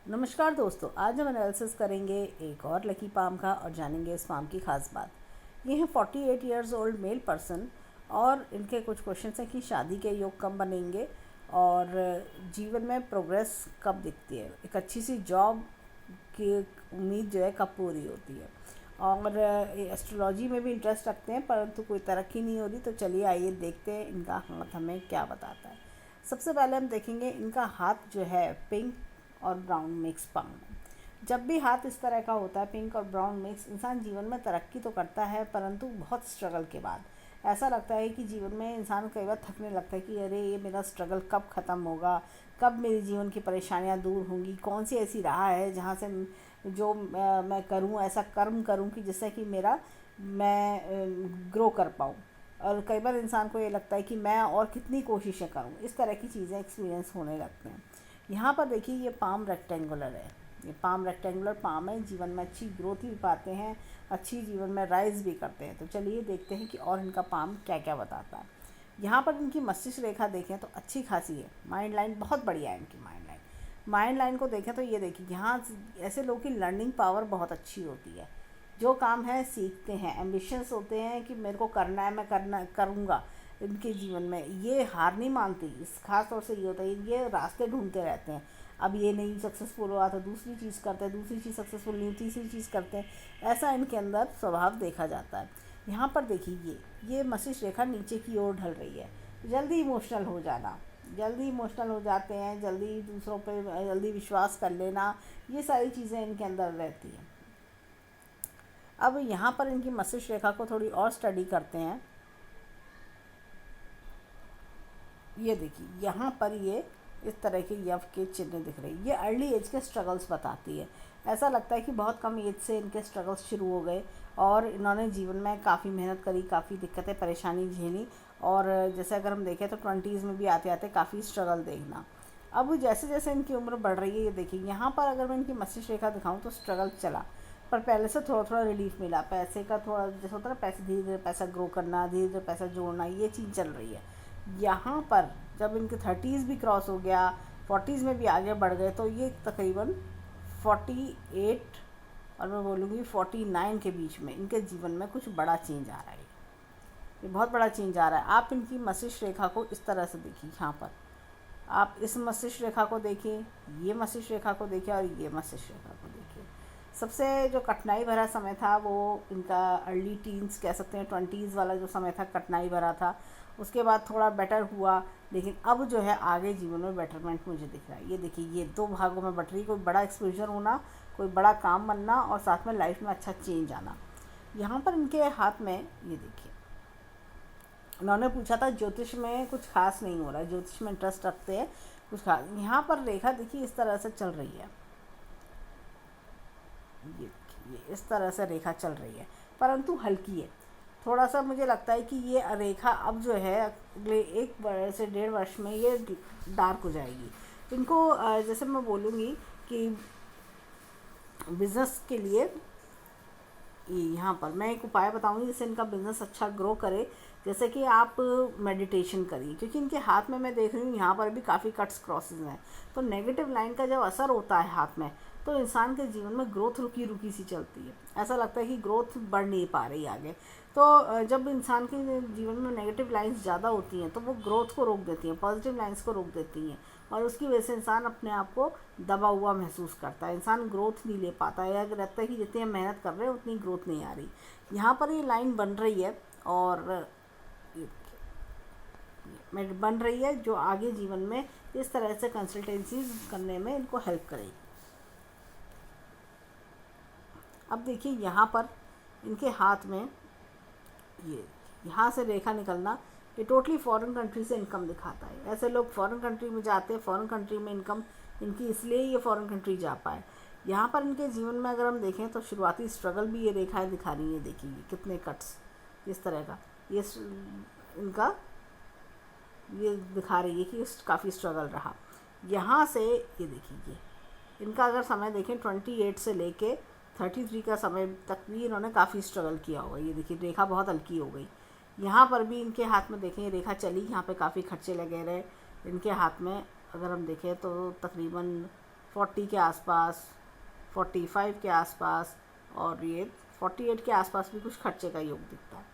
नमस्कार दोस्तों, आज हम एनालिसिस करेंगे एक और लकी पाम का और जानेंगे इस पाम की खास बात। ये हैं 48 ईयर्स ओल्ड मेल पर्सन और इनके कुछ क्वेश्चंस हैं कि शादी के योग कब बनेंगे और जीवन में प्रोग्रेस कब दिखती है, एक अच्छी सी जॉब की उम्मीद जो है कब पूरी होती है। और एस्ट्रोलॉजी में भी इंटरेस्ट रखते हैं परंतु कोई तरक्की नहीं हो रही। तो चलिए आइए देखते हैं इनका हाथ हमें क्या बताता है। सबसे पहले हम देखेंगे इनका हाथ जो है पिंक और ब्राउन मिक्स पाम है। जब भी हाथ इस तरह का होता है पिंक और ब्राउन मिक्स, इंसान जीवन में तरक्की तो करता है परंतु बहुत स्ट्रगल के बाद ऐसा लगता है कि जीवन में इंसान कई बार थकने लगता है कि अरे ये मेरा स्ट्रगल कब ख़त्म होगा, कब मेरे जीवन की परेशानियां दूर होंगी, कौन सी ऐसी राह है जहाँ से जो मैं करूँ, ऐसा कर्म करूँ कि जिससे कि मैं ग्रो कर पाऊँ। और कई बार इंसान को ये लगता है कि मैं और कितनी कोशिशें करूँ, इस तरह की चीज़ें एक्सपीरियंस होने लगते हैं। यहाँ पर देखिए ये पाम रेक्टेंगुलर है, ये पाम रेक्टेंगुलर पाम है। जीवन में अच्छी ग्रोथ भी पाते हैं, अच्छी जीवन में राइज भी करते हैं। तो चलिए देखते हैं कि और इनका पाम क्या क्या बताता है। यहाँ पर इनकी मस्तिष्क रेखा देखें तो अच्छी खासी है। माइंड लाइन बहुत बढ़िया है इनकी। माइंड लाइन को देखें तो ये देखिए यहाँ ऐसे लोगों की लर्निंग पावर बहुत अच्छी होती है। जो काम है सीखते हैं, एम्बिशंस होते हैं कि मेरे को करना है, मैं करना करूँगा। इनके जीवन में ये हार नहीं मानती। इस खास तौर से ये होता है, ये रास्ते ढूंढते रहते हैं। अब ये नहीं सक्सेसफुल हुआ तो दूसरी चीज़ करते हैं, दूसरी चीज़ सक्सेसफुल नहीं, तीसरी चीज़ करते हैं। ऐसा इनके अंदर स्वभाव देखा जाता है। यहाँ पर देखिए ये मस्तिष्क रेखा नीचे की ओर ढल रही है। जल्दी इमोशनल हो जाना, जल्दी इमोशनल हो जाते हैं, जल्दी दूसरों पे जल्दी विश्वास कर लेना, ये सारी चीज़ें इनके अंदर रहती हैं। अब यहाँ पर इनकी मस्तिष्क रेखा को थोड़ी और स्टडी करते हैं। ये देखिए यहाँ पर ये इस तरह के यव के चिन्ह दिख रहे हैं। ये अर्ली एज के स्ट्रगल्स बताती है। ऐसा लगता है कि बहुत कम एज से इनके स्ट्रगल्स शुरू हो गए और इन्होंने जीवन में काफ़ी मेहनत करी, काफ़ी दिक्कतें परेशानी झेली। और जैसे अगर हम देखें तो 20s में भी आते आते काफ़ी स्ट्रगल देखना। अब जैसे जैसे इनकी उम्र बढ़ रही है, ये देखिए यहाँ पर अगर मैं इनकी मस्तिष्क रेखा दिखाऊँ तो स्ट्रगल चला, पर पहले से थोड़ा थोड़ा रिलीफ मिला। पैसे का थोड़ा जैसे होता है ना, पैसे धीरे धीरे पैसा ग्रो करना, धीरे धीरे पैसा जोड़ना, ये चीज़ चल रही है। यहाँ पर जब इनके 30s भी क्रॉस हो गया, 40s में भी आगे बढ़ गए, तो ये तकरीबन 48 और मैं बोलूँगी 49 के बीच में इनके जीवन में कुछ बड़ा चेंज आ रहा है। ये बहुत बड़ा चेंज आ रहा है। आप इनकी मस्तिष्क रेखा को इस तरह से देखिए। यहाँ पर आप इस मस्तिष्क रेखा को देखिए, ये मस्तिष्क रेखा को देखिए और ये मस्तिष्क रेखा को देखिए। सबसे जो कठिनाई भरा समय था वो इनका अर्ली टीन्स कह सकते हैं, 20s वाला जो समय था कठिनाई भरा था। उसके बाद थोड़ा बेटर हुआ, लेकिन अब जो है आगे जीवन में बेटरमेंट मुझे दिख रहा है। ये देखिए ये दो भागों में बट रही, कोई बड़ा एक्सपोजर होना, कोई बड़ा काम बनना और साथ में लाइफ में अच्छा चेंज आना। यहाँ पर इनके हाथ में ये देखिए, उन्होंने पूछा था ज्योतिष में कुछ खास नहीं हो रहा है, ज्योतिष में इंटरेस्ट रखते हैं कुछ खास। यहाँ पर रेखा देखिए इस तरह से चल रही है, ये इस तरह से रेखा चल रही है परंतु हल्की है। थोड़ा सा मुझे लगता है कि ये रेखा अब जो है अगले 1 से 1.5 वर्ष में ये डार्क हो जाएगी। इनको जैसे मैं बोलूँगी कि बिज़नेस के लिए यहाँ पर मैं एक उपाय बताऊंगी जिससे इनका बिज़नेस अच्छा ग्रो करे। जैसे कि आप मेडिटेशन करिए, क्योंकि इनके हाथ में मैं देख रही हूँ यहाँ पर भी काफ़ी कट्स क्रॉसेस हैं। तो नेगेटिव लाइन का जब असर होता है हाथ में, तो इंसान के जीवन में ग्रोथ रुकी रुकी सी चलती है। ऐसा लगता है कि ग्रोथ बढ़ नहीं पा रही आगे। तो जब इंसान के जीवन में नेगेटिव लाइन्स ज़्यादा होती हैं तो वो ग्रोथ को रोक देती हैं, पॉजिटिव लाइन्स को रोक देती हैं, और उसकी वजह से इंसान अपने आप को दबा हुआ महसूस करता है। इंसान ग्रोथ नहीं ले पाता है, अगर लगता है कि जितनी हम मेहनत कर रहे हैं उतनी ग्रोथ नहीं आ रही। यहाँ पर ये लाइन बन रही है और बन रही है जो आगे जीवन में इस तरह से कंसल्टेंसीज करने में इनको हेल्प करेगी। अब देखिए यहाँ पर इनके हाथ में ये यहाँ से रेखा निकलना, ये टोटली फॉरेन कंट्री से इनकम दिखाता है। ऐसे लोग फॉरेन कंट्री में जाते हैं, फॉरेन कंट्री में इनकम इनकी इसलिए ये फॉरेन कंट्री जा पाए। यहाँ पर इनके जीवन में अगर हम देखें तो शुरुआती स्ट्रगल भी ये रेखाएं दिखा रही हैं। देखिए ये कितने कट्स इस तरह का ये इनका ये दिखा रही है कि काफ़ी स्ट्रगल रहा। यहाँ से ये देखिए ये इनका अगर समय देखें 28 से लेके 33 का समय तक भी इन्होंने काफ़ी स्ट्रगल किया होगा। ये देखिए रेखा बहुत हल्की हो गई। यहाँ पर भी इनके हाथ में देखें रेखा चली, यहाँ पे काफ़ी खर्चे लगे रहे इनके हाथ में। अगर हम देखें तो तकरीबन 40 के आसपास, 45 के आसपास, और ये 48 के आसपास भी कुछ खर्चे का योग दिखता है।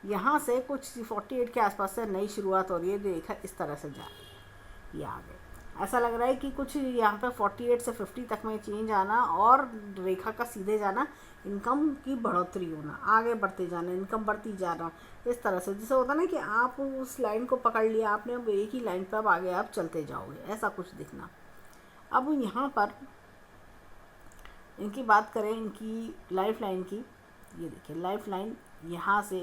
यहाँ से कुछ 48 के आसपास से नई शुरुआत हो रही है, रेखा इस तरह से जा रही है। ये आगे ऐसा लग रहा है कि कुछ यहाँ पे 48 से 50 तक में चेंज आना, और रेखा का सीधे जाना, इनकम की बढ़ोतरी होना, आगे बढ़ते जाना, इनकम बढ़ती जाना, इस तरह से। जैसे होता ना कि आप उस लाइन को पकड़ लिया आपने, अब एक ही लाइन पर अब आगे आप चलते जाओगे, ऐसा कुछ दिखना। अब यहाँ पर इनकी बात करें, इनकी लाइफ लाइन की, ये देखिए लाइफ लाइन यहाँ से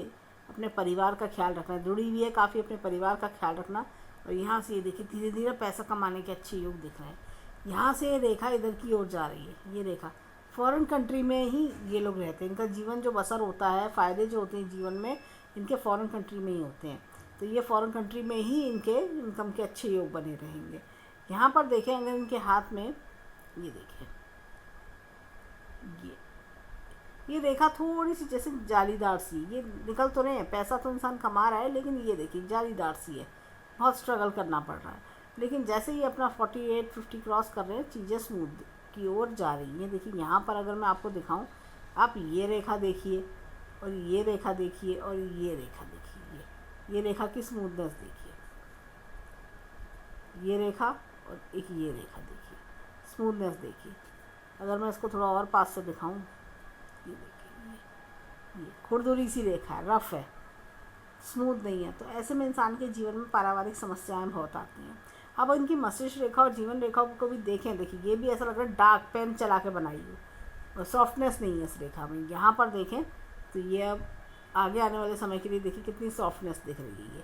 अपने परिवार का ख्याल रखना, जुड़ी हुई है काफ़ी अपने परिवार का ख्याल रखना। और यहाँ से ये देखिए धीरे धीरे पैसा कमाने के अच्छे योग दिख रहे हैं। यहाँ से ये रेखा इधर की ओर जा रही है, ये रेखा फॉरेन कंट्री में ही ये लोग रहते हैं, इनका जीवन जो बसर होता है, फ़ायदे जो होते हैं जीवन में, इनके फॉरेन कंट्री में ही होते हैं। तो ये फॉरेन कंट्री में ही इनके इनकम के अच्छे योग बने रहेंगे। यहाँ पर देखें अगर इनके हाथ में, ये देखिए ये रेखा थोड़ी सी जैसे जालीदार सी, ये निकल तो रहे हैं, पैसा तो इंसान कमा रहा है, लेकिन ये देखिए जालीदार सी है, बहुत स्ट्रगल करना पड़ रहा है। लेकिन जैसे ही अपना 48-50 क्रॉस कर रहे हैं, चीज़ें स्मूथ की ओर जा रही हैं। देखिए यहाँ पर अगर मैं आपको दिखाऊं, आप ये रेखा देखिए, और ये रेखा देखिए, और ये रेखा देखिए, ये रेखा की स्मूथनेस देखिए, ये रेखा और एक ये रेखा देखिए, स्मूथनेस देखिए। अगर मैं इसको थोड़ा और पास से दिखाऊं, ये देखिए ये खुरदुरी सी रेखा है, रफ है, स्मूथ नहीं है। तो ऐसे में इंसान के जीवन में पारिवारिक समस्याएं बहुत आती हैं। अब इनकी मस्तिष्क रेखा और जीवन रेखा को भी देखें, देखिए ये भी ऐसा लग रहा है डार्क पेन चला के बनाई है, और सॉफ्टनेस नहीं है इस रेखा में। यहाँ पर देखें तो ये अब आगे आने वाले समय के लिए देखिए कितनी सॉफ्टनेस दिख रही है।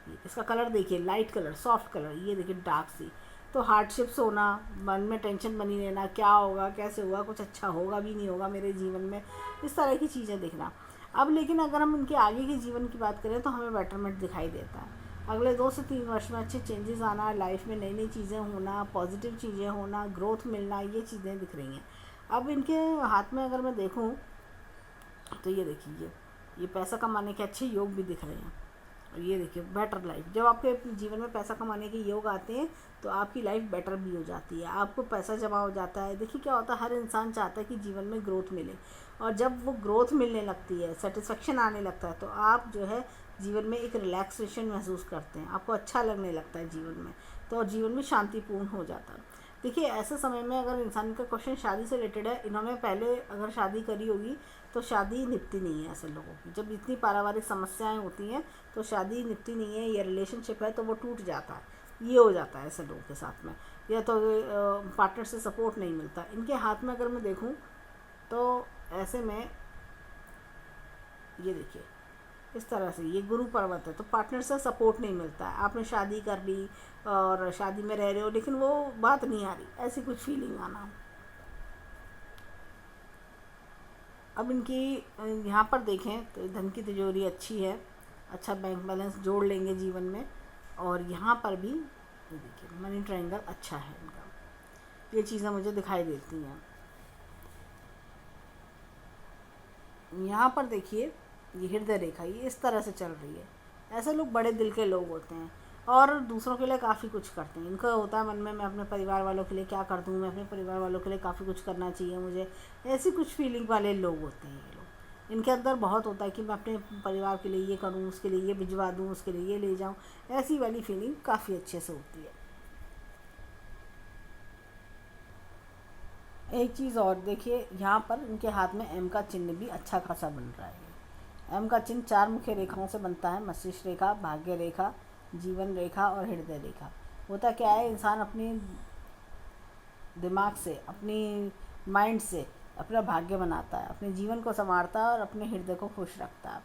ये इसका कलर देखिए, लाइट कलर, सॉफ्ट कलर, ये देखिए डार्क सी। तो हार्डशिप्स होना, मन में टेंशन बनी रहना, क्या होगा, कैसे होगा, कुछ अच्छा होगा भी नहीं होगा मेरे जीवन में, इस तरह की चीज़ें दिखना। अब लेकिन अगर हम इनके आगे के जीवन की बात करें तो हमें बेटरमेंट दिखाई देता है। अगले 2 से 3 वर्ष में अच्छे चेंजेस आना, लाइफ में नई नई चीज़ें होना, पॉजिटिव चीज़ें होना, ग्रोथ मिलना, ये चीज़ें दिख रही हैं। अब इनके हाथ में अगर मैं देखूं तो ये देखिए ये पैसा कमाने के अच्छे योग भी दिख रहे हैं। और ये देखिए बेटर लाइफ, जब आपके जीवन में पैसा कमाने के योग आते हैं तो आपकी लाइफ बेटर भी हो जाती है, आपको पैसा जमा हो जाता है। देखिए क्या होता है, हर इंसान चाहता है कि जीवन में ग्रोथ मिले, और जब वो ग्रोथ मिलने लगती है, सेटिस्फेक्शन आने लगता है, तो आप जो है जीवन में एक रिलैक्सेशन महसूस करते हैं, आपको अच्छा लगने लगता है जीवन में, तो और जीवन में शांतिपूर्ण हो जाता है। देखिए ऐसे समय में अगर इंसान का क्वेश्चन शादी से रिलेटेड है, इन्होंने पहले अगर शादी करी होगी तो शादी निपटी नहीं है ऐसे लोगों की। जब इतनी पारिवारिक समस्याएं होती हैं तो शादी निपटी नहीं है, या रिलेशनशिप है तो वो टूट जाता है, ये हो जाता है ऐसे लोगों के साथ में, या तो पार्टनर से सपोर्ट नहीं मिलता। इनके हाथ में अगर मैं देखूं तो ऐसे में ये देखिए इस तरह से ये गुरु पर्वत है, तो पार्टनर से सपोर्ट नहीं मिलता है। आपने शादी कर ली और शादी में रह रहे हो, लेकिन वो बात नहीं आ रही, ऐसी कुछ फीलिंग आना। अब इनकी यहाँ पर देखें तो धन की तिजोरी अच्छी है, अच्छा बैंक बैलेंस जोड़ लेंगे जीवन में। और यहाँ पर भी ये देखिए मनी ट्रायंगल अच्छा है इनका, ये चीज़ें मुझे दिखाई देती हैं। यहाँ पर देखिए ये हृदय रेखा, ये इस तरह से चल रही है। ऐसे लोग बड़े दिल के लोग होते हैं और दूसरों के लिए काफ़ी कुछ करते हैं। इनका होता है मन में, मैं अपने परिवार वालों के लिए क्या कर दूँ, मैं अपने परिवार वालों के लिए काफ़ी कुछ करना चाहिए मुझे, ऐसी कुछ फीलिंग वाले लोग होते हैं ये लोग। इनके अंदर बहुत होता है कि मैं अपने परिवार के लिए ये करूँ, उसके लिए ये भिजवा दूँ, उसके लिए ये ले जाऊँ, ऐसी वाली फीलिंग काफ़ी अच्छे से होती है। एक चीज़ और देखिए, यहाँ पर इनके हाथ में एम का चिन्ह भी अच्छा खासा बन रहा है। एम का चिन्ह 4 मुख्य रेखाओं से बनता है, मस्तिष्क रेखा, भाग्य रेखा, जीवन रेखा और हृदय रेखा। होता क्या है, इंसान अपनी दिमाग से, अपनी माइंड से अपना भाग्य बनाता है, अपने जीवन को संवारता है और अपने हृदय को खुश रखता है।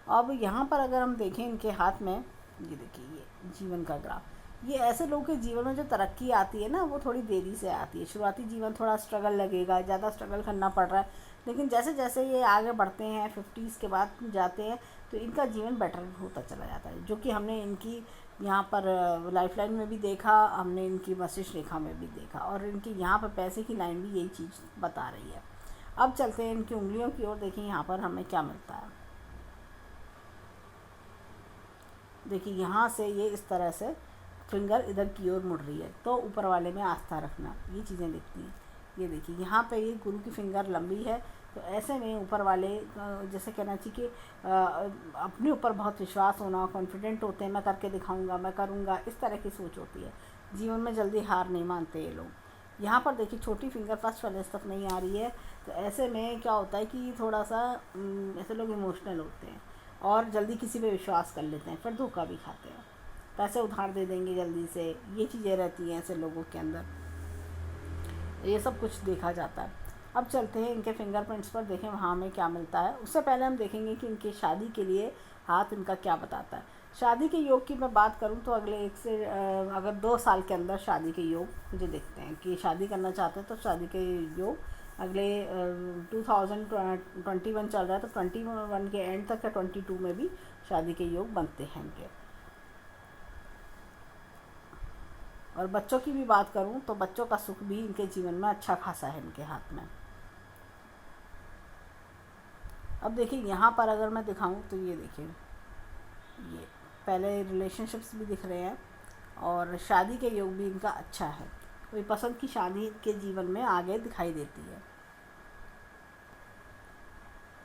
अब यहाँ पर अगर हम देखें इनके हाथ में, ये देखिए ये जीवन का ग्राफ, ये ऐसे लोगों के जीवन में जो तरक्की आती है ना, वो थोड़ी देरी से आती है। शुरुआती जीवन थोड़ा स्ट्रगल लगेगा, ज़्यादा स्ट्रगल करना पड़ रहा है, लेकिन जैसे जैसे ये आगे बढ़ते हैं, 50s के बाद जाते हैं, तो इनका जीवन बेटर होता चला जाता है, जो कि हमने इनकी यहाँ पर लाइफ लाइन में भी देखा, हमने इनकी मस्तिष्क रेखा में भी देखा, और इनकी यहाँ पर पैसे की लाइन भी यही चीज़ बता रही है। अब चलते हैं इनकी उंगलियों की ओर, देखिए यहाँ पर हमें क्या मिलता है। देखिए यहाँ से ये इस तरह से फिंगर इधर की ओर मुड़ रही है, तो ऊपर वाले में आस्था रखना, ये चीज़ें दिखती हैं। ये देखिए यहाँ पे ये गुरु की फिंगर लंबी है, तो ऐसे में ऊपर वाले जैसे कहना चाहिए कि अपने ऊपर बहुत विश्वास होना, कॉन्फिडेंट होते हैं, मैं करके दिखाऊंगा, मैं करूंगा, इस तरह की सोच होती है। जीवन में जल्दी हार नहीं मानते ये लोग। यहाँ पर देखिए छोटी फिंगर फर्स्ट वाले तक नहीं आ रही है, तो ऐसे में क्या होता है कि थोड़ा सा ऐसे लोग इमोशनल होते हैं और जल्दी किसी पे विश्वास कर लेते हैं, फिर धोखा भी खाते हैं, पैसे उधार दे देंगे जल्दी से, ये चीज़ें रहती हैं ऐसे लोगों के अंदर, ये सब कुछ देखा जाता है। अब चलते हैं इनके फिंगरप्रिंट्स पर, देखें वहाँ हमें क्या मिलता है। उससे पहले हम देखेंगे कि इनकी शादी के लिए हाथ इनका क्या बताता है। शादी के योग की मैं बात करूँ तो अगले अगर 2 साल के अंदर शादी के योग मुझे देखते हैं कि शादी करना चाहते हैं, तो शादी के योग अगले 2021 चल रहा है, तो 21 के एंड तक या 22 में भी शादी के योग बनते हैं इनके। और बच्चों की भी बात करूं तो बच्चों का सुख भी इनके जीवन में अच्छा खासा है इनके हाथ में। अब देखिए यहाँ पर अगर मैं दिखाऊं तो ये देखिए, ये पहले रिलेशनशिप्स भी दिख रहे हैं और शादी के योग भी इनका अच्छा है, कोई पसंद की शादी के जीवन में आगे दिखाई देती है।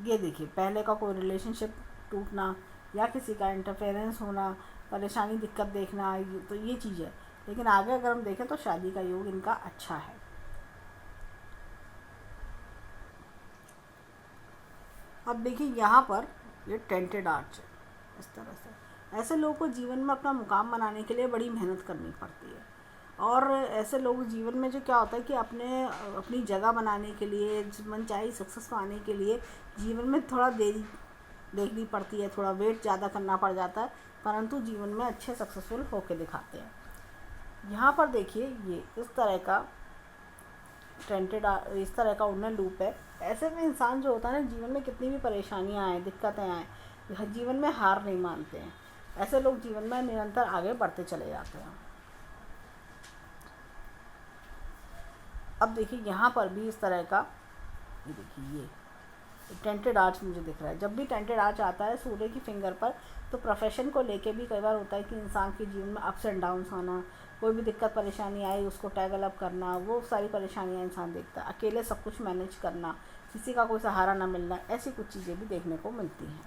ये देखिए पहले का कोई रिलेशनशिप टूटना या किसी का इंटरफेरेंस होना, परेशानी दिक्कत देखना, तो ये चीज़ है। लेकिन आगे अगर हम देखें तो शादी का योग इनका अच्छा है। अब देखिए यहाँ पर ये टेंटेड आर्च है, इस तरह से ऐसे लोगों को जीवन में अपना मुकाम बनाने के लिए बड़ी मेहनत करनी पड़ती है। और ऐसे लोग जीवन में जो क्या होता है कि अपनी जगह बनाने के लिए, मनचाही सक्सेस पाने के लिए जीवन में थोड़ा देरी देखनी पड़ती है, थोड़ा वेट ज़्यादा करना पड़ जाता है, परंतु जीवन में अच्छे सक्सेसफुल होके दिखाते हैं। यहाँ पर देखिए ये इस तरह का इस तरह का उड़ना लूप है। ऐसे में इंसान जो होता है ना, जीवन में कितनी भी परेशानियाँ आए, दिक्कतें आए, जीवन में हार नहीं मानते हैं। ऐसे लोग जीवन में निरंतर आगे बढ़ते चले जाते हैं। अब देखिए यहाँ पर भी इस तरह का, ये देखिए ये टेंटेड आर्च मुझे दिख रहा है। जब भी टेंटेड आर्च आता है सूर्य की फिंगर पर, तो प्रोफेशन को लेके भी कई बार होता है कि इंसान के जीवन में अप्स एंड डाउन्स आना, कोई भी दिक्कत परेशानी आई उसको टैगल अप करना, वो सारी परेशानियां इंसान देखता है। अकेले सब कुछ मैनेज करना, किसी का कोई सहारा ना मिलना, ऐसी कुछ चीज़ें भी देखने को मिलती हैं।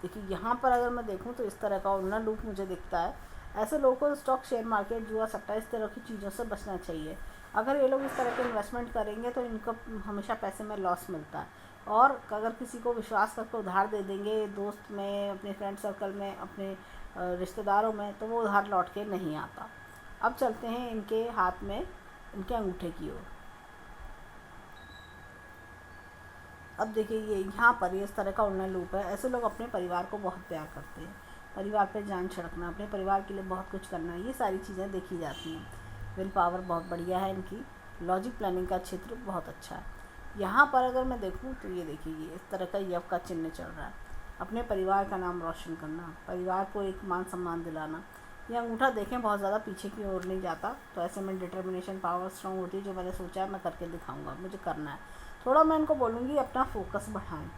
देखिए यहाँ पर अगर मैं देखूँ तो इस तरह का उड़ना लूप मुझे दिखता है। ऐसे लोगों को स्टॉक, शेयर मार्केट, जुआ, सट्टा, इस तरह की चीज़ों से बचना चाहिए। अगर ये लोग इस तरह के इन्वेस्टमेंट करेंगे तो इनको हमेशा पैसे में लॉस मिलता है। और अगर किसी को विश्वास करके उधार दे देंगे, दोस्त में, अपने फ्रेंड सर्कल में, अपने रिश्तेदारों में, तो वो उधार लौट के नहीं आता। अब चलते हैं इनके हाथ में, इनके अंगूठे की ओर। अब देखिए ये यहाँ पर इस तरह का उड़ना लूप है। ऐसे लोग अपने परिवार को बहुत प्यार करते हैं, परिवार पे जान छिड़कना, अपने परिवार के लिए बहुत कुछ करना, ये सारी चीज़ें देखी जाती हैं। विल पावर बहुत बढ़िया है इनकी, लॉजिक प्लानिंग का क्षेत्र बहुत अच्छा है। यहाँ पर अगर मैं देखूँ तो ये देखिए ये इस तरह का यव का चिन्ह चल रहा है। अपने परिवार का नाम रोशन करना, परिवार को एक मान सम्मान दिलाना। ये अंगूठा देखें बहुत ज़्यादा पीछे की ओर नहीं जाता, तो ऐसे में डिटर्मिनेशन, पावर स्ट्रॉन्ग होती है। जो मैंने सोचा है मैं करके दिखाऊंगा, मुझे करना है। थोड़ा मैं इनको बोलूँगी अपना फोकस बढ़ाएं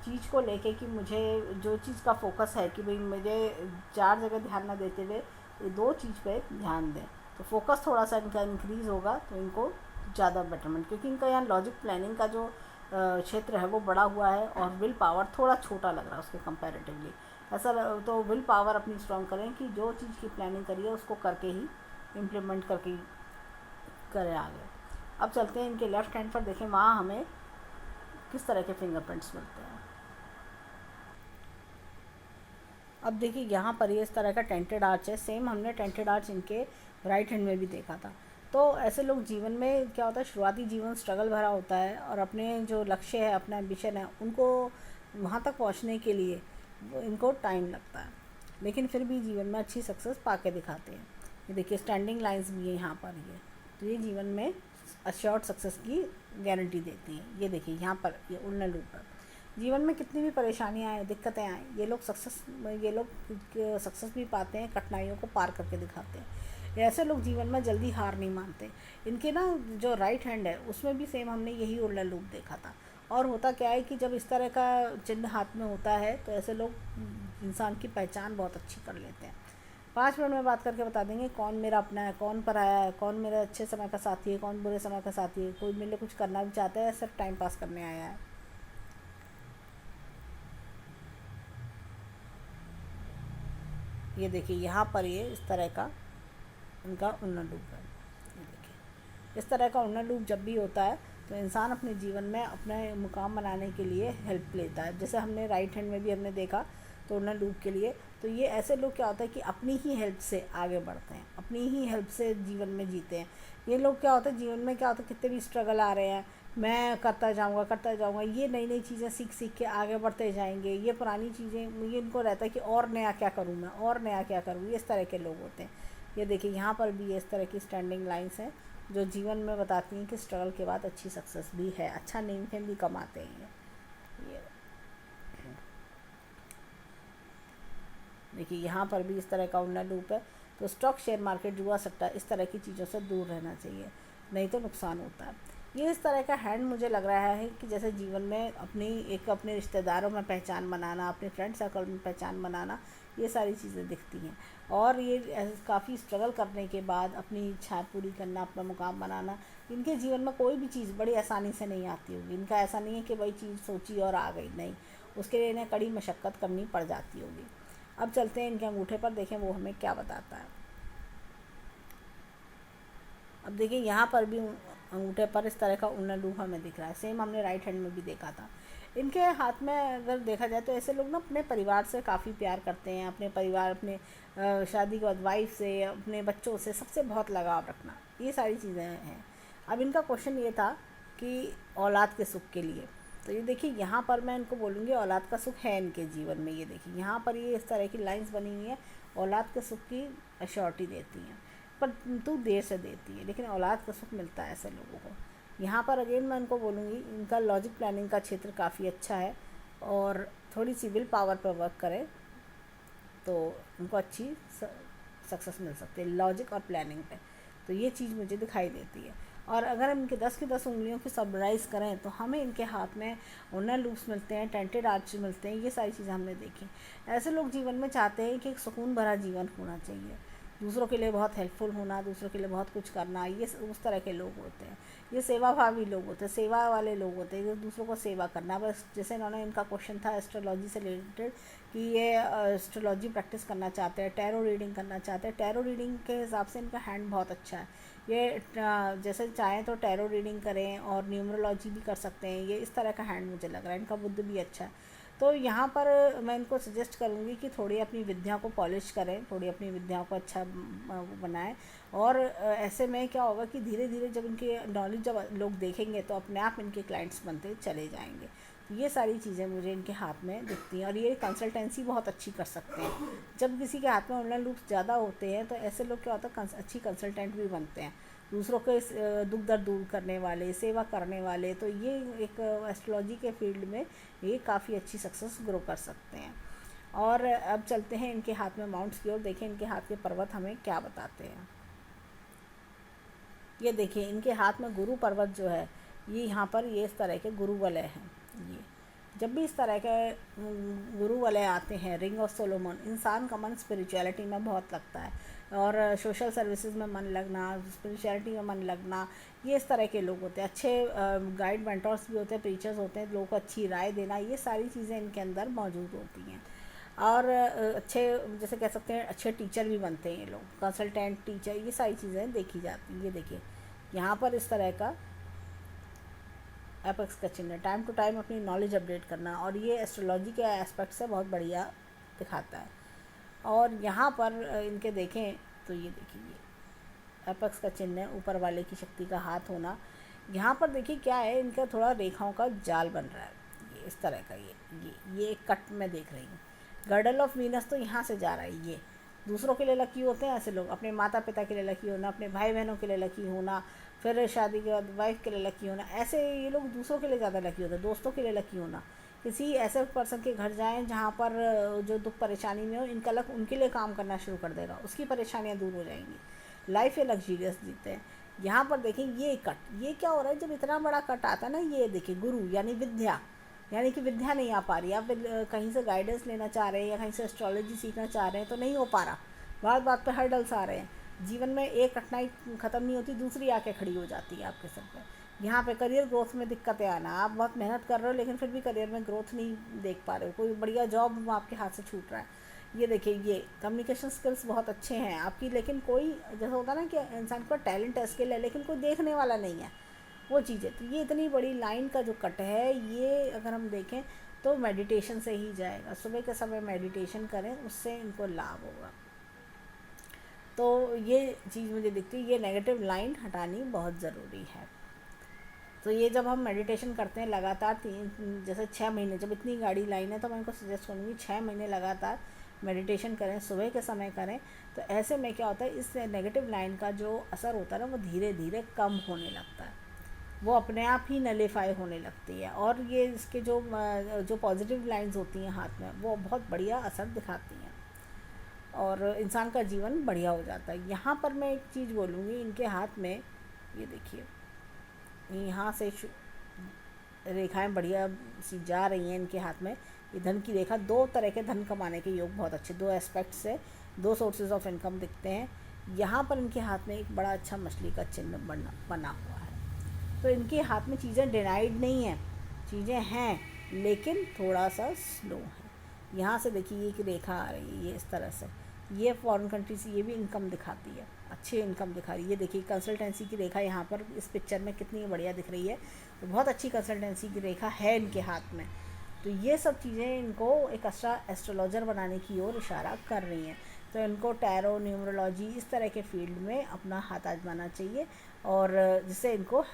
चीज़ को लेके, कि मुझे जो चीज़ का फोकस है कि भाई मुझे 4 जगह ध्यान ना देते हुए 2 चीज़ पे ध्यान दें, तो फोकस थोड़ा सा इनका इंक्रीज़ होगा, तो इनको ज़्यादा बेटरमेंट, क्योंकि इनका यहाँ लॉजिक प्लानिंग का जो क्षेत्र है वो बड़ा हुआ है और विल पावर थोड़ा छोटा लग रहा है उसके कंपैरेटिवली। ऐसा तो विल पावर अपनी स्ट्रॉन्ग करें कि जो चीज़ की प्लानिंग करी है उसको करके ही इम्प्लीमेंट करके करें आगे। अब चलते हैं इनके लेफ़्ट हैंड पर, देखें वहाँ हमें किस तरह के फिंगरप्रिंट्स मिलते हैं। अब देखिए यहाँ पर ये इस तरह का टेंटेड आर्च है। सेम हमने टेंटेड आर्च इनके राइट हैंड में भी देखा था। तो ऐसे लोग जीवन में क्या होता है, शुरुआती जीवन स्ट्रगल भरा होता है और अपने जो लक्ष्य है, अपना एम्बिशन है, उनको वहाँ तक पहुँचने के लिए इनको टाइम लगता है, लेकिन फिर भी जीवन में अच्छी सक्सेस पा के दिखाते हैं। ये देखिए स्टैंडिंग लाइंस भी है यहाँ पर, ये तो ये जीवन में अश्योर्ड सक्सेस की गारंटी देती हैं। ये देखिए यहाँ पर ये उड़ना लूप है। जीवन में कितनी भी परेशानियाँ आए, दिक्कतें आए, ये लोग सक्सेस भी पाते हैं, कठिनाइयों को पार करके दिखाते हैं। ऐसे लोग जीवन में जल्दी हार नहीं मानते। इनके ना जो राइट हैंड है उसमें भी सेम हमने यही उड़ना लूप देखा था। और होता क्या है कि जब इस तरह का चिन्ह हाथ में होता है तो ऐसे लोग इंसान की पहचान बहुत अच्छी कर लेते हैं। 5 मिनट में बात करके बता देंगे कौन मेरा अपना है, कौन पराया है, कौन मेरे अच्छे समय का साथी है, कौन बुरे समय का साथी है, कोई मेरे लिए कुछ करना भी चाहता है या सिर्फ टाइम पास करने आया है। ये देखिए यहाँ पर ये इस तरह का इनका उन्नत लूप है। ये देखिए इस तरह का उन्नत लूप जब भी होता है तो इंसान अपने जीवन में अपने मुकाम बनाने के लिए हेल्प लेता है। जैसे हमने राइट हैंड में भी हमने देखा तो उन्नत लूप के लिए, तो ये ऐसे लोग क्या होता है कि अपनी ही हेल्प से आगे बढ़ते हैं, अपनी ही हेल्प से जीवन में जीते हैं। ये लोग क्या होता है जीवन में क्या होता है कितने भी स्ट्रगल आ रहे हैं, मैं करता जाऊँगा, ये नई नई चीज़ें सीख सीख के आगे बढ़ते जाएंगे। ये पुरानी चीज़ें ये इनको रहता है कि और नया क्या करूँ मैं, और नया क्या करूँ, ये इस तरह के लोग होते हैं। ये देखिए यहाँ पर भी इस तरह की स्टैंडिंग लाइंस हैं जो जीवन में बताती हैं कि स्ट्रगल के बाद अच्छी सक्सेस भी है, अच्छा नेम फेम भी कमाते हैं ये। देखिए यहाँ पर भी इस तरह का उन्नत लूप है। तो स्टॉक, शेयर मार्केट, जुआ, सट्टा, इस तरह की चीज़ों से दूर रहना चाहिए, नहीं तो नुकसान होता है। ये इस तरह का हैंड मुझे लग रहा है कि जैसे जीवन में अपने रिश्तेदारों में पहचान बनाना, अपने फ्रेंड सर्कल में पहचान बनाना, ये सारी चीज़ें दिखती हैं। और ये काफ़ी स्ट्रगल करने के बाद अपनी इच्छा पूरी करना, अपना मुकाम बनाना, इनके जीवन में कोई भी चीज़ बड़ी आसानी से नहीं आती होगी। इनका ऐसा नहीं है कि वही चीज़ सोची और आ गई, नहीं, उसके लिए इन्हें कड़ी मशक्क़त करनी पड़ जाती होगी। अब चलते हैं इनके अंगूठे पर, देखें वो हमें क्या बताता है। अब देखिए यहाँ पर भी अंगूठे पर इस तरह का उन्नत लूप हमें दिख रहा है। सेम हमने राइट हैंड में भी देखा था। इनके हाथ में अगर देखा जाए तो ऐसे लोग ना अपने परिवार से काफ़ी प्यार करते हैं, अपने परिवार, अपने शादी के बाद वाइफ से, अपने बच्चों से, सबसे बहुत लगाव रखना, ये सारी चीज़ें हैं। अब इनका क्वेश्चन ये था कि औलाद के सुख के लिए, तो ये देखिए यहाँ पर मैं इनको बोलूँगी औलाद का सुख है इनके जीवन में। ये देखिए यहाँ पर ये इस तरह की लाइंस बनी हुई है, औलाद के सुख की अश्योरिटी देती हैं, पर तू देर से देती है, लेकिन औलाद का सुख मिलता है ऐसे लोगों को। यहाँ पर अगेन मैं इनको बोलूँगी इनका लॉजिक प्लानिंग का क्षेत्र काफ़ी अच्छा है, और थोड़ी सी विल पावर पर वर्क करें तो उनको अच्छी सक्सेस मिल सकती है, लॉजिक और प्लानिंग पे। तो ये चीज़ मुझे दिखाई देती है। और अगर हम इनके 10 की 10 उंगलियों की समराइज़ करें तो हमें इनके हाथ में उन्नत लूप्स मिलते हैं, टेंटेड आर्च मिलते हैं, ये सारी चीज़ें हमने देखी। ऐसे लोग जीवन में चाहते हैं कि एक सुकून भरा जीवन होना चाहिए, दूसरों के लिए बहुत हेल्पफुल होना, दूसरों के लिए बहुत कुछ करना, ये उस तरह के लोग होते हैं। ये सेवाभावी लोग होते हैं, सेवा वाले लोग होते हैं, दूसरों को सेवा करना। बस जैसे इन्होंने, इनका क्वेश्चन था एस्ट्रोलॉजी से रिलेटेड कि ये एस्ट्रोलॉजी प्रैक्टिस करना चाहते हैं, टैरो रीडिंग करना चाहते हैं। टैरो रीडिंग के हिसाब से इनका हैंड बहुत अच्छा है। ये जैसे चाहें तो टैरो रीडिंग करें और न्यूमरोलॉजी भी कर सकते हैं। ये इस तरह का हैंड मुझे लग रहा है। इनका बुद्ध भी अच्छा है। तो यहाँ पर मैं इनको सजेस्ट करूँगी कि थोड़ी अपनी विद्या को पॉलिश करें, थोड़ी अपनी विद्या को अच्छा बनाएं। और ऐसे में क्या होगा कि धीरे धीरे जब इनके नॉलेज जब लोग देखेंगे तो अपने आप इनके क्लाइंट्स बनते चले जाएंगे। तो ये सारी चीज़ें मुझे इनके हाथ में दिखती हैं। और ये कंसल्टेंसी बहुत अच्छी कर सकते हैं। जब किसी के हाथ में ऑनलाइन लूप्स ज़्यादा होते हैं तो ऐसे लोग क्या होता है अच्छी कंसल्टेंट भी बनते हैं, दूसरों के दुख दर्द दूर करने वाले, सेवा करने वाले। तो ये एक एस्ट्रोलॉजी के फील्ड में ये काफ़ी अच्छी सक्सेस ग्रो कर सकते हैं। और अब चलते हैं इनके हाथ में माउंट्स की ओर, देखें इनके हाथ के पर्वत हमें क्या बताते हैं। ये देखिए इनके हाथ में गुरु पर्वत जो है, ये यहाँ पर ये इस तरह के गुरु वलय हैं। ये जब भी इस तरह के गुरु वलय आते हैं, रिंग ऑफ सोलोमन, इंसान का मन स्पिरिचुअलिटी में बहुत लगता है और सोशल सर्विसेज में मन लगना, स्पिरिचुअलिटी में मन लगना, ये इस तरह के लोग होते हैं। अच्छे गाइड मेंटर्स भी होते हैं, प्रीचर्स होते हैं, लोगों को अच्छी राय देना, ये सारी चीज़ें इनके अंदर मौजूद होती हैं। और अच्छे, जैसे कह सकते हैं, अच्छे टीचर भी बनते हैं ये लोग, कंसल्टेंट टीचर, ये सारी चीज़ें देखी जाती हैं। ये देखिए यहाँ पर इस तरह का एपेक्स का चिन्ह है। टाइम टू टाइम अपनी नॉलेज अपडेट करना, और ये एस्ट्रोलॉजी के एस्पेक्ट से बहुत बढ़िया दिखाता है। और यहाँ पर इनके देखें तो ये देखिए एपेक्स का चिन्ह है, ऊपर वाले की शक्ति का हाथ होना। यहाँ पर देखिए क्या है, इनका थोड़ा रेखाओं का जाल बन रहा है, ये इस तरह का। ये एक कट में देख रही हूँ। गर्डल ऑफ वीनस तो यहाँ से जा रहा है। ये दूसरों के लिए लकी होते हैं ऐसे लोग, अपने माता पिता के लिए लकी होना, अपने भाई बहनों के लिए लकी होना, फिर शादी के बाद वाइफ के लिए लकी होना, ऐसे ये लोग दूसरों के लिए ज़्यादा लकी होते हैं, दोस्तों के लिए लकी होना। किसी ऐसे पर्सन के घर जाएं जहाँ पर जो दुख परेशानी में हो, इनका लक उनके लिए काम करना शुरू कर देगा, उसकी परेशानियाँ दूर हो जाएंगी, लाइफ ये लग्जरियस जीते हैं। यहाँ पर देखें ये कट, ये क्या हो रहा है, जब इतना बड़ा कट आता है ना, ये देखिए गुरु यानी विद्या, यानी कि विद्या नहीं आ पा रही, आप कहीं से गाइडेंस लेना चाह रहे हैं या कहीं से एस्ट्रोलॉजी सीखना चाह रहे हैं तो नहीं हो पा रहा, बात बात पे हर्डल्स आ रहे हैं। जीवन में एक कठिनाई ख़त्म नहीं होती, दूसरी आके खड़ी हो जाती है आपके सर पे। यहाँ पे करियर ग्रोथ में दिक्कतें आना, आप बहुत मेहनत कर रहे हो लेकिन फिर भी करियर में ग्रोथ नहीं देख पा रहे हो, कोई बढ़िया जॉब आपके हाथ से छूट रहा है। ये देखिए, ये कम्युनिकेशन स्किल्स बहुत अच्छे हैं आपकी, लेकिन कोई जैसा होता है ना कि इंसान का टैलेंट है, स्किल है, लेकिन कोई देखने वाला नहीं है, वो चीज़ें। तो ये इतनी बड़ी लाइन का जो कट है, ये अगर हम देखें तो मेडिटेशन से ही जाएगा। सुबह के समय मेडिटेशन करें, उससे इनको लाभ होगा। तो ये चीज़ मुझे दिखती है, ये नेगेटिव लाइन हटानी बहुत ज़रूरी है। तो ये जब हम मेडिटेशन करते हैं लगातार जैसे 6 महीने, जब इतनी गाड़ी लाइन है तो मैं इनको सजेस्ट करूँगी 6 महीने लगातार मेडिटेशन करें, सुबह के समय करें। तो ऐसे में क्या होता है, इस नेगेटिव लाइन का जो असर होता है ना, वो धीरे धीरे कम होने लगता है, वो अपने आप ही नलीफाई होने लगती है। और ये इसके जो पॉजिटिव लाइंस होती हैं हाथ में, वो बहुत बढ़िया असर दिखाती हैं और इंसान का जीवन बढ़िया हो जाता है। यहाँ पर मैं एक चीज़ बोलूँगी, इनके हाथ में ये देखिए, यहाँ से रेखाएं बढ़िया सी जा रही हैं इनके हाथ में। ये धन की रेखा, 2 तरह के धन कमाने के योग बहुत अच्छे, 2 एस्पेक्ट से 2 सोर्सेज ऑफ इनकम दिखते हैं। यहाँ पर इनके हाथ में एक बड़ा अच्छा मछली का चिन्ह बना हुआ है। तो इनके हाथ में चीज़ें डिनाइड नहीं हैं, चीज़ें हैं लेकिन थोड़ा सा स्लो है। यहाँ से देखिए एक रेखा आ रही है, ये इस तरह से, ये फॉरेन कंट्री से ये भी इनकम दिखाती है, अच्छी इनकम दिखा रही है। ये देखिए कंसल्टेंसी की रेखा यहाँ पर इस पिक्चर में कितनी बढ़िया दिख रही है। तो बहुत अच्छी कंसल्टेंसी की रेखा है इनके हाथ में। तो ये सब चीज़ें इनको एक अच्छा एस्ट्रोलॉजर बनाने की ओर इशारा कर रही हैं। तो इनको टैरो, न्यूमरोलॉजी, इस तरह के फील्ड में अपना हाथ आजमाना चाहिए, और जिससे इनको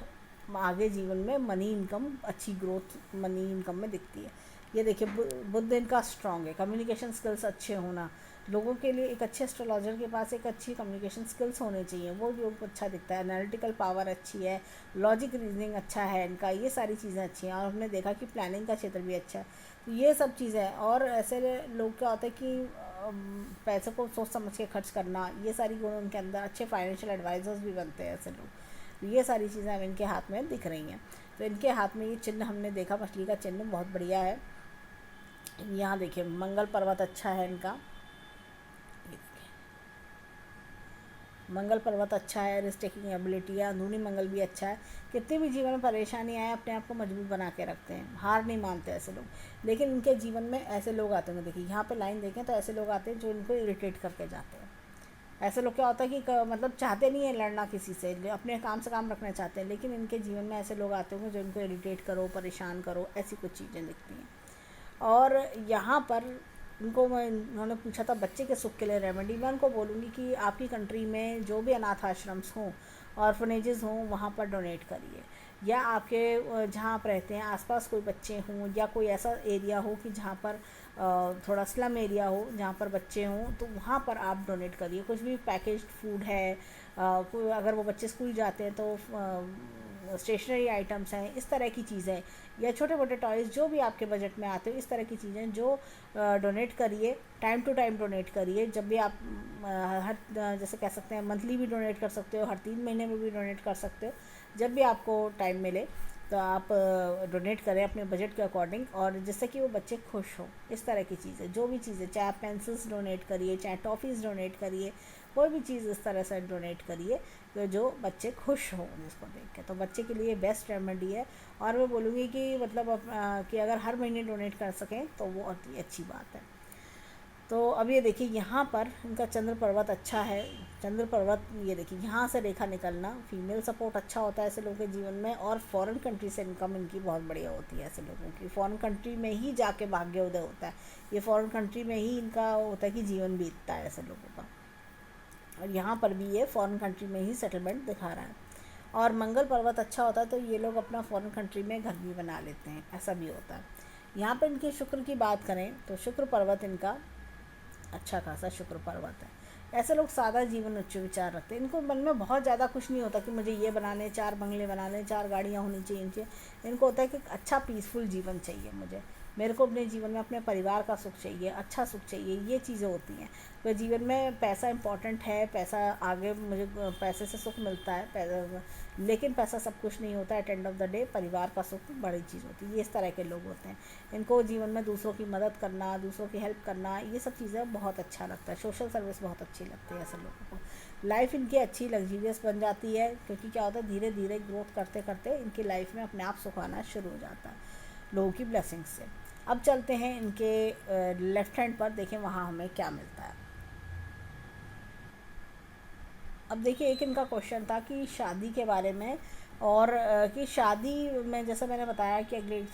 आगे जीवन में मनी इनकम, अच्छी ग्रोथ मनी इनकम में दिखती है। ये देखिए बुध इनका स्ट्रॉन्ग है, कम्युनिकेशन स्किल्स अच्छे होना, लोगों के लिए एक अच्छे एस्ट्रोलॉजर के पास एक अच्छी कम्युनिकेशन स्किल्स होने चाहिए, वो योग अच्छा दिखता है। एनालिटिकल पावर अच्छी है, लॉजिक रीजनिंग अच्छा है इनका, ये सारी चीज़ें अच्छी हैं। और हमने देखा कि प्लानिंग का क्षेत्र भी अच्छा है। तो ये सब चीज़ें हैं। और ऐसे लोग क्या होता है कि पैसे को सोच समझ के खर्च करना, ये सारी गुण उनके अंदर, अच्छे फाइनेंशियल एडवाइजर्स भी बनते हैं ऐसे लोग। तो ये सारी चीज़ें अब इनके हाथ में दिख रही हैं। तो इनके हाथ में ये चिन्ह हमने देखा, मछली का चिन्ह बहुत बढ़िया है। यहाँ देखिए मंगल पर्वत अच्छा है इनका, मंगल पर्वत अच्छा है, रिस्क टेकिंग एबिलिटी है, अंदरूनी मंगल भी अच्छा है। कितनी भी जीवन में परेशानी आए, अपने आप को मजबूत बना के रखते हैं, हार नहीं मानते ऐसे लोग। लेकिन इनके जीवन में ऐसे लोग आते हैं, देखिए यहाँ पे लाइन देखें तो ऐसे लोग आते हैं जो इनको इरिटेट करके जाते हैं। ऐसे लोग क्या होता है कि मतलब चाहते नहीं है लड़ना किसी से, अपने काम से काम रखना चाहते हैं, लेकिन इनके जीवन में ऐसे लोग आते होंगे जो इनको इरिटेट करो, परेशान करो, ऐसी कुछ चीज़ें दिखती हैं। और यहाँ पर उन्होंने पूछा था बच्चे के सुख के लिए रेमेडी। मैं उनको बोलूँगी कि आपकी कंट्री में जो भी अनाथ आश्रम्स हों, ऑर्फनेजेस हों, वहाँ पर डोनेट करिए। या आपके जहाँ आप रहते हैं आसपास कोई बच्चे हों, या कोई ऐसा एरिया हो कि जहाँ पर थोड़ा स्लम एरिया हो, जहाँ पर बच्चे हों, तो वहाँ पर आप डोनेट करिए। कुछ भी पैकेज्ड फूड है, कोई अगर वो बच्चे स्कूल जाते हैं तो स्टेशनरी आइटम्स हैं, इस तरह की चीज़ें, या छोटे मोटे टॉयज़ जो भी आपके बजट में आते हो, इस तरह की चीज़ें जो डोनेट करिए। टाइम टू टाइम डोनेट करिए, जब भी आप हर जैसे कह सकते हैं मंथली भी डोनेट कर सकते हो, हर 3 महीने में भी डोनेट कर सकते हो, जब भी आपको टाइम मिले तो आप डोनेट करें अपने बजट के अकॉर्डिंग, और जिससे कि वो बच्चे खुश हों। इस तरह की चीज़ें, जो भी चीज़ें, चाहे आप पेंसिल्स डोनेट करिए, चाहे टॉफ़ीज़ डोनेट करिए, कोई भी चीज़ इस तरह से डोनेट करिए तो जो बच्चे खुश हों जिसको देख के, तो बच्चे के लिए बेस्ट रेमेडी है। और मैं बोलूँगी कि मतलब कि अगर हर महीने डोनेट कर सकें तो वो बहुत ही अच्छी बात है। तो अब ये देखिए यहाँ पर इनका चंद्र पर्वत अच्छा है। चंद्र पर्वत ये देखिए यहाँ से रेखा निकलना, फीमेल सपोर्ट अच्छा होता है ऐसे लोगों के जीवन में। और फॉरेन कंट्री से इनकम इनकी बहुत बढ़िया होती है ऐसे लोगों की, फॉरेन कंट्री में ही जाके भाग्योदय होता है, ये फॉरेन कंट्री में ही इनका होता है कि जीवन बीतता है ऐसे लोगों का। और यहाँ पर भी ये फॉरेन कंट्री में ही सेटलमेंट दिखा रहा है। और मंगल पर्वत अच्छा होता है तो ये लोग अपना फॉरेन कंट्री में घर भी बना लेते हैं, ऐसा भी होता है। यहाँ पर इनके शुक्र की बात करें तो शुक्र पर्वत इनका अच्छा खासा शुक्र पर्वत है। ऐसे लोग सादा जीवन उच्च विचार रखते हैं, इनको मन में बहुत ज़्यादा कुछ नहीं होता कि मुझे ये बनाने, 4 बंगले बनाने, 4 गाड़ियाँ होनी चाहिए इनकी। इनको होता है कि अच्छा पीसफुल जीवन चाहिए मुझे, मेरे को अपने जीवन में अपने परिवार का सुख चाहिए, अच्छा सुख चाहिए, ये चीज़ें होती हैं। तो जीवन में पैसा इम्पॉर्टेंट है, पैसा आगे मुझे पैसे से सुख मिलता है, लेकिन पैसा सब कुछ नहीं होता है। At end of the day परिवार का सुख बड़ी चीज़ होती है। ये इस तरह के लोग होते हैं, इनको जीवन में दूसरों की मदद करना, दूसरों की हेल्प करना, ये सब चीज़ें बहुत अच्छा लगता है। सोशल सर्विस बहुत अच्छी लगती है ऐसे लोगों को। लाइफ इनकी अच्छी लग्जीरियस बन जाती है, क्योंकि क्या होता है, धीरे धीरे ग्रोथ करते करते इनकी लाइफ में अपने आप सुख आना शुरू हो जाता है लोगों की ब्लेसिंग्स से। अब चलते हैं इनके लेफ्ट हैंड पर, देखें वहाँ हमें क्या मिलता है। अब देखिए, एक इनका क्वेश्चन था कि शादी के बारे में, और कि शादी में जैसे मैंने बताया कि अगले 1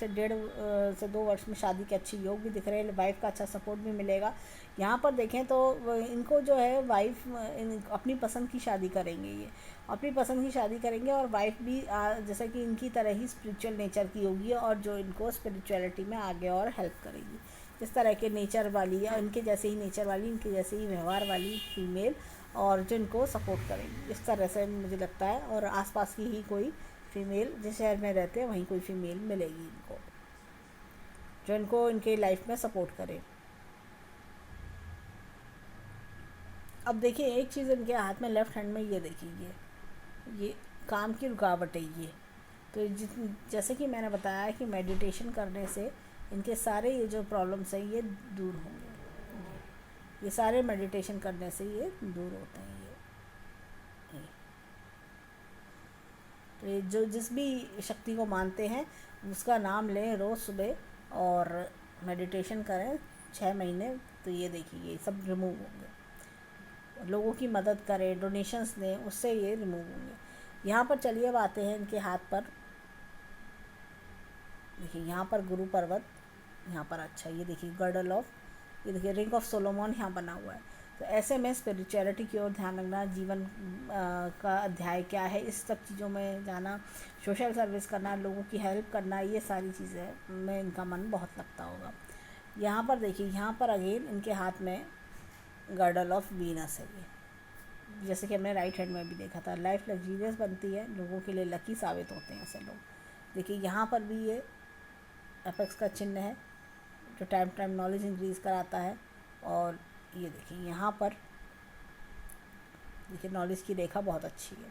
से 2 वर्ष में शादी के अच्छे योग भी दिख रहे हैं, वाइफ का अच्छा सपोर्ट भी मिलेगा। यहाँ पर देखें तो इनको जो है वाइफ अपनी पसंद की शादी करेंगे, ये अपनी पसंद की शादी करेंगे, और वाइफ भी जैसे कि इनकी तरह ही स्पिरिचुअल नेचर की होगी, और जो इनको स्पिरिचुअलिटी में आगे और हेल्प करेगी। इस तरह के नेचर वाली, या इनके जैसे ही नेचर वाली, इनके जैसे ही व्यवहार वाली फीमेल, और जो इनको सपोर्ट करेगी, इस तरह से मुझे लगता है। और आसपास की ही कोई फीमेल, जिस शहर में रहते हैं वहीं कोई फीमेल मिलेगी इनको, जो इनको इनके लाइफ में सपोर्ट करे। अब देखिए, एक चीज़ इनके हाथ में लेफ्ट हैंड में, ये देखिए, ये काम की रुकावट है ये। तो जैसे कि मैंने बताया कि मेडिटेशन करने से इनके सारे ये जो प्रॉब्लम्स हैं ये दूर होंगे। ये सारे मेडिटेशन करने से ये दूर होते हैं। ये तो ये जो जिस भी शक्ति को मानते हैं उसका नाम लें रोज़ सुबह, और मेडिटेशन करें 6 महीने, तो ये देखिए ये सब रिमूव होंगे। लोगों की मदद करें, डोनेशंस दें, उससे ये रिमूव होंगे। यहाँ पर चलिए अब आते हैं इनके हाथ पर। देखिए यहाँ पर गुरु पर्वत, यहाँ पर अच्छा, ये देखिए गर्डल ऑफ, ये देखिए रिंग ऑफ सोलोमन यहाँ बना हुआ है। तो ऐसे में स्पिरिचुअलिटी की ओर ध्यान रखना, जीवन का अध्याय क्या है, इस सब चीज़ों में जाना, सोशल सर्विस करना, लोगों की हेल्प करना, ये सारी चीज़ें में इनका मन बहुत लगता होगा। यहाँ पर देखिए, यहाँ पर अगेन इनके हाथ में गर्डल ऑफ वीनस है ये, जैसे कि हमने राइट हैंड में भी देखा था। लाइफ लग्जीरियस बनती है, लोगों के लिए लकी साबित होते हैं ऐसे लोग। देखिए यहाँ पर भी ये एपेक्स का चिन्ह है, जो टाइम टाइम नॉलेज इंक्रीज़ कराता है। और ये देखिए यहाँ पर, देखिए नॉलेज की रेखा बहुत अच्छी है।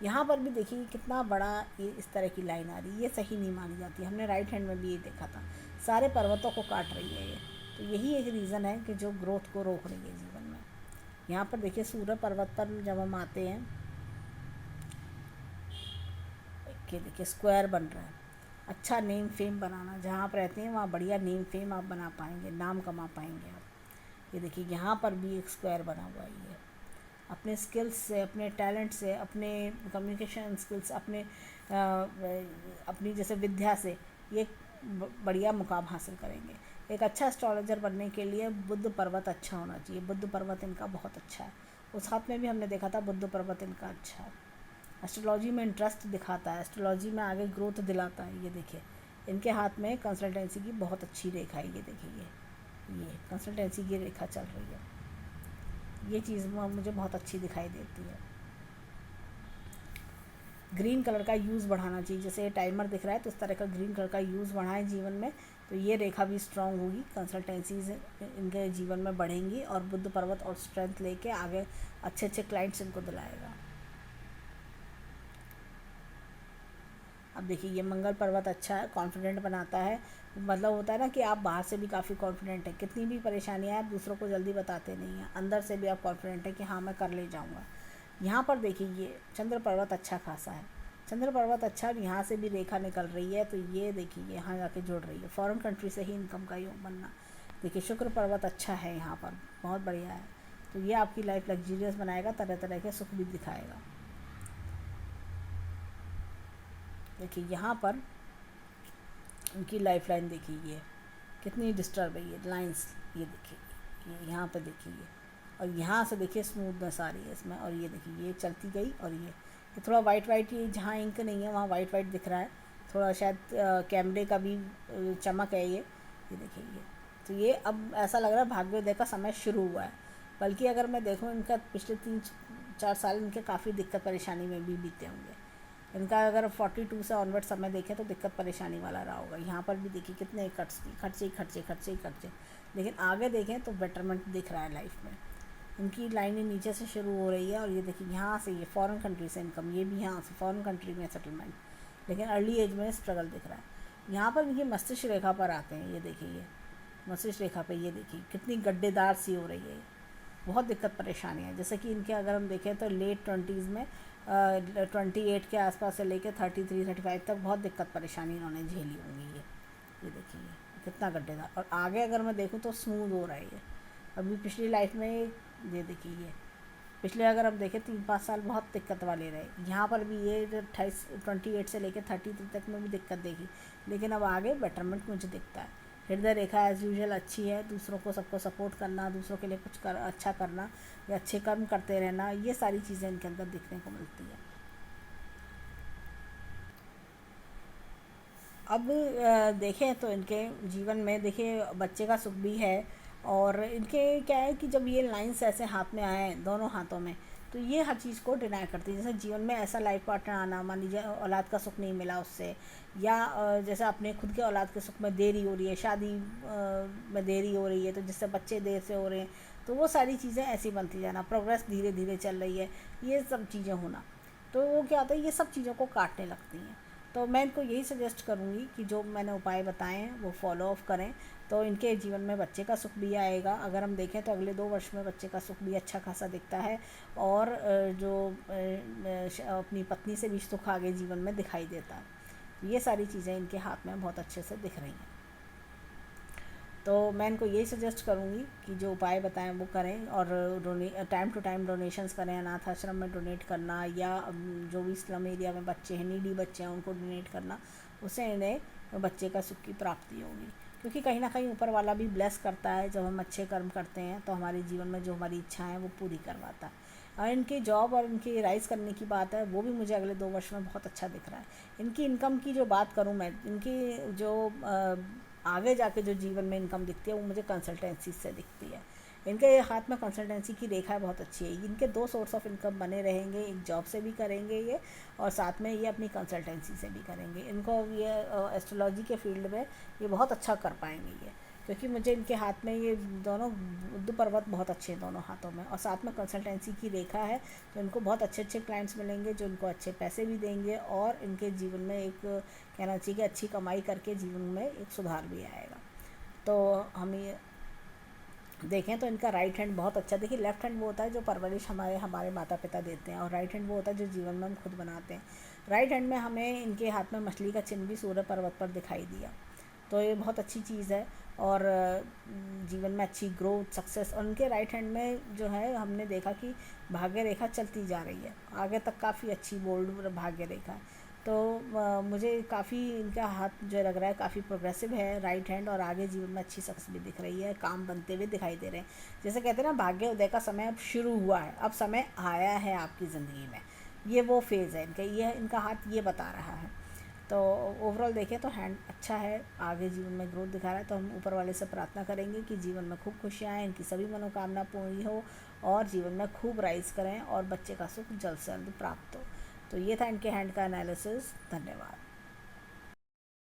यहाँ पर भी देखिए कितना बड़ा ये इस तरह की लाइन आ रही है, ये सही नहीं मानी जाती। हमने राइट हैंड में भी ये देखा था, सारे पर्वतों को काट रही है ये। तो यही एक रीज़न है कि जो ग्रोथ को रोक रही है जीवन में। यहाँ पर देखिए सूर्य पर्वत पर जब हम आते हैं, कि देखिए स्क्वायर बन रहा है। अच्छा नेम फेम बनाना, जहाँ आप रहते हैं वहाँ बढ़िया नेम फेम आप बना पाएंगे, नाम कमा पाएंगे आप। ये देखिए यहाँ पर भी एक स्क्वायर बना हुआ है ये। अपने स्किल्स से, अपने टैलेंट से, अपने कम्युनिकेशन स्किल्स, अपनी जैसे विद्या से ये बढ़िया मुकाम हासिल करेंगे। एक अच्छा एस्ट्रोलॉजर बनने के लिए बुद्ध पर्वत अच्छा होना चाहिए। बुद्ध पर्वत इनका बहुत अच्छा है। उस हाथ में भी हमने देखा था बुद्ध पर्वत इनका अच्छा है। एस्ट्रोलॉजी में इंटरेस्ट दिखाता है, एस्ट्रोलॉजी में आगे ग्रोथ दिलाता है। ये देखिए इनके हाथ में कंसल्टेंसी की बहुत अच्छी रेखा है। ये देखिए ये कंसल्टेंसी की रेखा चल रही है। ये चीज़ मुझे बहुत अच्छी दिखाई देती है। ग्रीन कलर का यूज़ बढ़ाना चाहिए, जैसे टाइमर दिख रहा है तो इस तरह का ग्रीन कलर का यूज़ बढ़ाएं जीवन में, तो ये रेखा भी स्ट्रांग होगी, कंसल्टेंसीज इनके जीवन में बढ़ेंगी, और बुद्ध पर्वत और स्ट्रेंथ लेके आगे अच्छे अच्छे क्लाइंट्स इनको दिलाएगा। अब देखिए ये मंगल पर्वत अच्छा है, कॉन्फिडेंट बनाता है। मतलब होता है ना कि आप बाहर से भी काफ़ी कॉन्फिडेंट हैं, कितनी भी परेशानियाँ हैं आप दूसरों को जल्दी बताते नहीं हैं, अंदर से भी आप कॉन्फिडेंट हैं कि हाँ मैं कर ले जाऊँगा। यहाँ पर देखिए ये चंद्र पर्वत अच्छा खासा है, चंद्र पर्वत अच्छा, यहाँ से भी रेखा निकल रही है, तो ये देखिए यहाँ जाके जुड़ रही है। फॉरेन कंट्री से ही इनकम का योग बनना। देखिए शुक्र पर्वत अच्छा है, यहाँ पर बहुत बढ़िया है, तो ये आपकी लाइफ लग्जीरियस बनाएगा, तरह तरह के सुख भी दिखाएगा। देखिए यहाँ पर उनकी लाइफ लाइन देखिए ये कितनी डिस्टर्ब है, ये लाइंस ये देखिए, ये यहाँ पे देखिए, और यहाँ से देखिए स्मूथनेस आ रही है इसमें, और ये देखिए ये चलती गई, और ये थोड़ा वाइट वाइट, ये जहाँ इंक नहीं है वहाँ वाइट वाइट दिख रहा है, थोड़ा शायद कैमरे का भी चमक है ये देखिए ये। तो ये अब ऐसा लग रहा है भाग्योदय का समय शुरू हुआ है। बल्कि अगर मैं देखूँ इनका पिछले 3-4 साल इनके काफ़ी दिक्कत परेशानी में भी बीते होंगे। इनका अगर 42 से ऑनवर्ड समय देखें तो दिक्कत परेशानी वाला रहा होगा। यहाँ पर भी देखिए कितने खर्चे खर्चे खर्चे ही खर्चे, लेकिन आगे देखें तो बेटरमेंट दिख रहा है लाइफ में। इनकी लाइनें नीचे से शुरू हो रही है और ये देखिए यहाँ से ये फॉरेन कंट्री से इनकम, ये भी यहाँ से फॉरेन कंट्री में सेटलमेंट, लेकिन अर्ली एज में स्ट्रगल दिख रहा है। यहाँ पर ये मस्तिष्क रेखा पर आते हैं, ये देखिए ये मस्तिष्क रेखा पे ये देखिए कितनी गड्ढेदार सी हो रही है, बहुत दिक्कत परेशानी है। जैसे कि इनके अगर हम देखें तो लेट 20s में 28 के आसपास से लेकर 33-35 तक बहुत दिक्कत परेशानी इन्होंने झेली होंगी। ये देखिए कितना गड्ढेदार, और आगे अगर मैं देखूँ तो स्मूथ हो रहा है ये। अभी पिछली लाइफ में ये देखिए ये पिछले अगर हम देखें 3-5 साल बहुत दिक्कत वाले रहे। यहाँ पर भी ये 28 से लेकर 33 तक में भी दिक्कत देखी, लेकिन अब आगे बेटरमेंट मुझे दिखता है। हृदय रेखा एज़ यूजुअल अच्छी है, दूसरों को सबको सपोर्ट करना, दूसरों के लिए कुछ अच्छा करना या अच्छे कर्म करते रहना, ये सारी चीज़ें इनके अंदर दिखने को मिलती है। अब देखें तो इनके जीवन में देखिए बच्चे का सुख भी है, और इनके क्या है कि जब ये लाइंस ऐसे हाथ में आए हैं दोनों हाथों में, तो ये हर चीज़ को डिनाई करती है। जैसे जीवन में ऐसा लाइफ पार्टनर आना, मान लीजिए औलाद का सुख नहीं मिला उससे, या जैसे अपने खुद के औलाद के सुख में देरी हो रही है, शादी में देरी हो रही है, तो जिससे बच्चे देर से हो रहे हैं, तो वो सारी चीज़ें ऐसी बनती जाना, प्रोग्रेस धीरे धीरे चल रही है, ये सब चीज़ें होना, तो वो क्या होता है, ये सब चीज़ों को काटने लगती हैं। तो मैं इनको यही सजेस्ट करूँगी कि जो मैंने उपाय बताए हैं वो फॉलो अप करें, तो इनके जीवन में बच्चे का सुख भी आएगा। अगर हम देखें तो अगले 2 वर्ष में बच्चे का सुख भी अच्छा खासा दिखता है, और जो अपनी पत्नी से भी सुख आगे जीवन में दिखाई देता है। ये सारी चीज़ें इनके हाथ में बहुत अच्छे से दिख रही हैं। तो मैं इनको यही सजेस्ट करूँगी कि जो उपाय बताएं वो करें, और टाइम टू टाइम डोनेशंस करें। अनाथ आश्रम में डोनेट करना, या जो भी स्लम एरिया में बच्चे हैं, नीडी बच्चे हैं, उनको डोनेट करना, उससे इन्हें बच्चे का सुख की प्राप्ति होगी। क्योंकि कहीं ना कहीं ऊपर वाला भी ब्लेस करता है, जब हम अच्छे कर्म करते हैं तो हमारे जीवन में जो हमारी इच्छाएं हैं वो पूरी करवाता है। और इनकी जॉब और इनकी राइज़ करने की बात है, वो भी मुझे अगले 2 वर्ष में बहुत अच्छा दिख रहा है। इनकी इनकम की जो बात करूँ मैं, इनकी जो आगे जाके जो जीवन में इनकम दिखती है वो मुझे कंसल्टेंसी से दिखती है। इनके हाथ में कंसल्टेंसी की रेखा बहुत अच्छी है। इनके 2 सोर्स ऑफ इनकम बने रहेंगे, एक जॉब से भी करेंगे ये, और साथ में ये अपनी कंसल्टेंसी से भी करेंगे। इनको ये एस्ट्रोलॉजी के फील्ड में ये बहुत अच्छा कर पाएंगे ये, क्योंकि मुझे इनके हाथ में ये दोनों बुद्ध पर्वत बहुत अच्छे हैं दोनों हाथों में, और साथ में कंसल्टेंसी की रेखा है, तो इनको बहुत अच्छे अच्छे क्लाइंट्स मिलेंगे जो इनको अच्छे पैसे भी देंगे, और इनके जीवन में एक कहना चाहिए कि अच्छी कमाई करके जीवन में एक सुधार भी आएगा। तो हम ये देखें तो इनका राइट हैंड बहुत अच्छा, देखिए लेफ्ट हैंड वो होता है जो परवरिश हमारे माता पिता देते हैं, और राइट हैंड वो होता है जो जीवन में हम खुद बनाते हैं। राइट हैंड में हमें इनके हाथ में मछली का चिन्ह भी सूर्य पर्वत पर दिखाई दिया, तो ये बहुत अच्छी चीज़ है। और जीवन में अच्छी ग्रोथ, सक्सेस, और उनके राइट हैंड में जो है हमने देखा कि भाग्य रेखा चलती जा रही है आगे तक, काफ़ी अच्छी बोल्ड भाग्य रेखा है। तो मुझे काफ़ी इनका हाथ जो लग रहा है काफ़ी प्रोग्रेसिव है राइट हैंड, और आगे जीवन में अच्छी सक्सेस भी दिख रही है, काम बनते हुए दिखाई दे रहे हैं। जैसे कहते हैं ना, भाग्य उदय का समय अब शुरू हुआ है, अब समय आया है आपकी ज़िंदगी में, ये वो फेज़ है इनका, ये इनका हाथ ये बता रहा है। तो ओवरऑल देखें तो हैंड अच्छा है, आगे जीवन में ग्रोथ दिखा रहा है। तो हम ऊपर वाले से प्रार्थना करेंगे कि जीवन में खूब खुशियाँ आएँ, इनकी सभी मनोकामना पूरी हो, और जीवन में खूब राइज़ करें, और बच्चे का सुख जल्द से जल्द प्राप्त हो। तो ये था इनके हैंड का एनालिसिस। धन्यवाद।